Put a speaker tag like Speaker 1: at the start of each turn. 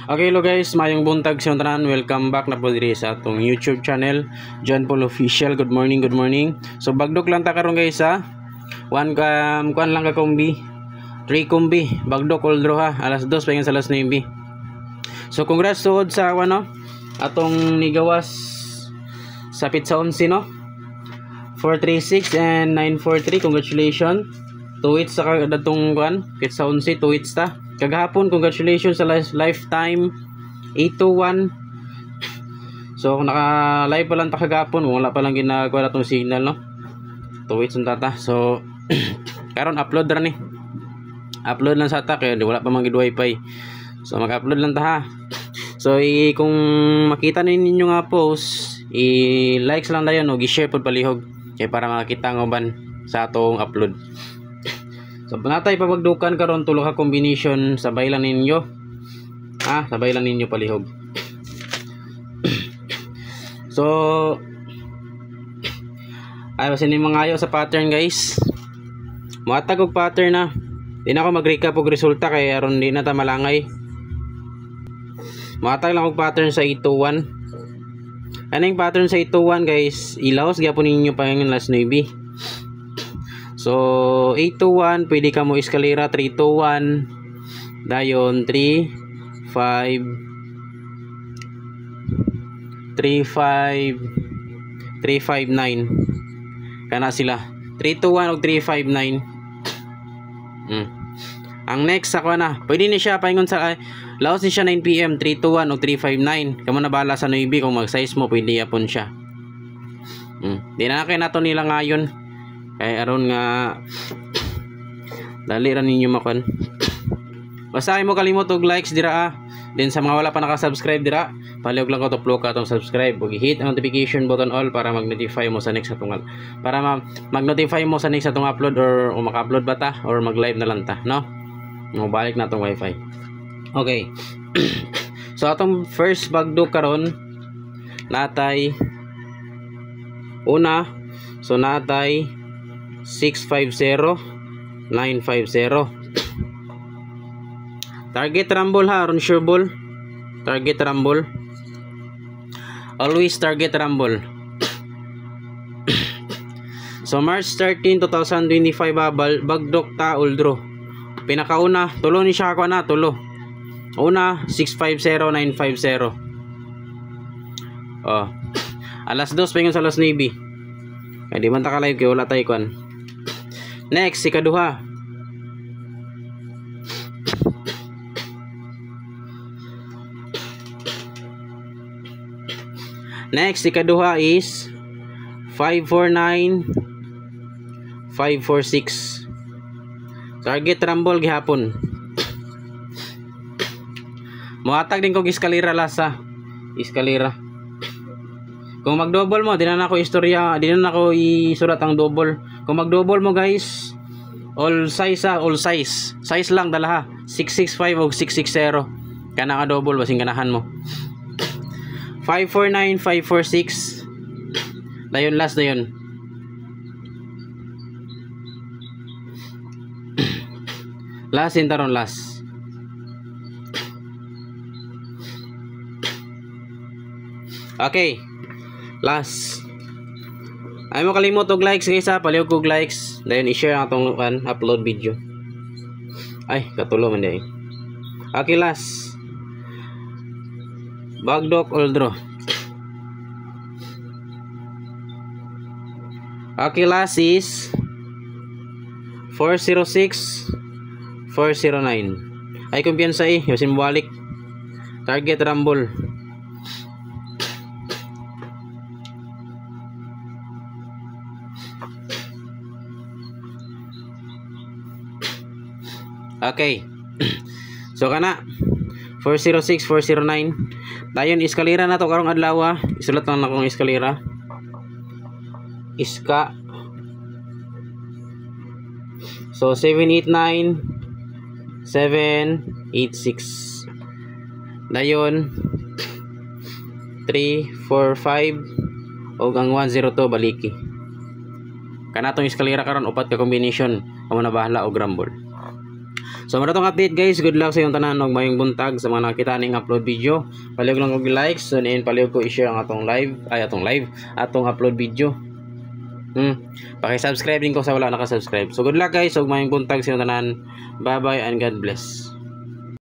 Speaker 1: Okay, hello guys, mayong buntag sa tanan. Welcome back na po diri sa atong YouTube channel, John Paul Official. Good morning, good morning. So bagdok lang ta karon guys ha. Kuan lang ka kombi. 3 kombi, bagdok all draw ha. Alas 2 paingon sa alas 9. So congrats tuod sa ano, atong nigawas sa pizza 11 no. 436 and 943. Congratulations. 2 hits sa datong kuan, pizza 11, 2 hits ta. Kagahapon, congratulations sa lifetime 821. So kung naka-live pa lang ta kagahapon, wala pa lang ginagawa natong signal no. 2 hits ang tata. So karon upload ra ni. Upload lang sa ta kaya wala pa man gid wifi. So mag-upload lang ta ha. So kung makita ninyo nga post, i-likes lang dayon o i-share pod palihog kay para makita ng uban sa atong upload. So natay pabagdukan karon tulo ka combination, sabay lang ninyo. Sabay lang ninyo palihog. So ay basin ni mangayo sa pattern guys. Muhatag og pattern na. Di na ako mag-recap og resulta kay aron di na ta malangay. Muhatag lang og pattern sa 821. Aning pattern sa 821 guys, ilaos gyapon ninyo pangingon last 9. So 821 pwede ka mo eskalera 321 dayon 3 5 3 5 359 kana sila 321 ug 359. Ang next sa na pwede ni siya paingon sa laos ni siya 9 PM 321 ug 359 kamo na bala sa 9 kung mag size mo pwede yapon siya. Di na kay nato nila ngayon kay aron nga dali ra ninyo makon. Basta ay mo kalimot og likes dira Then sa mga wala pa naka-subscribe dira, palihog lang ko tuplo ka atong subscribe ug hit ang notification button all para mag-notify mo sa next atong mag-notify mo sa next atong upload or maka-upload ba ta or mag-live na lang ta, no? Balik na atong wifi. Okay. So atong first bagdok karon natay una, so natay 650 950. Target rumble ha, aron sure ball. Target rumble. Always target rumble. So March 13, 2025 bagdok ta uldro. Pinakauna, tulo ni siya ako na, tulo. Una 650 950. Alas 2 paingon sa alas 9. Kaya di man ta ka live kay wala tay kwan. Next, ikaduha. Next, ikaduha is 549 546. Target rumble gihapon. Muhatag din kog eskalera lasa. Eskalera. Kung mag-double mo, di na ako istorya, di na ako isulat ang double. Kung mag-double mo guys, all size all size. Size lang dala ha. 665 o 660. Kana ka double basing ganahan mo. 549 546. Dayon last dayon. Last intaron last. Okay. Last. Ay mo kalimot og likes guys ha, palihog og likes. Dayon i-share ang atong upload video. Ay, katulo man day. Okay, last. Bagdok all draw. Okay, last is 406 409. Ay kumpiyansa yung balik. Target rumble. Okay. So kana 406 409. Dayon eskalera na to karong adlaw. Isulat lang akong eskalera. Iska. So 789 786. Dayon 345 og ang 102 baliki. Kanatong eskalera karon upat ka combination amo na bahala og rumble. So maratong update guys, good luck sa yung tanan og mayong buntag sa mga nakita ning upload video. Palihog lang og like, so niin palihog ko i-share ang atong upload video. Paki-subscribe din ko sa wala naka-subscribe. So good luck guys, og mayong buntag sa yung tanan. Bye bye and God bless.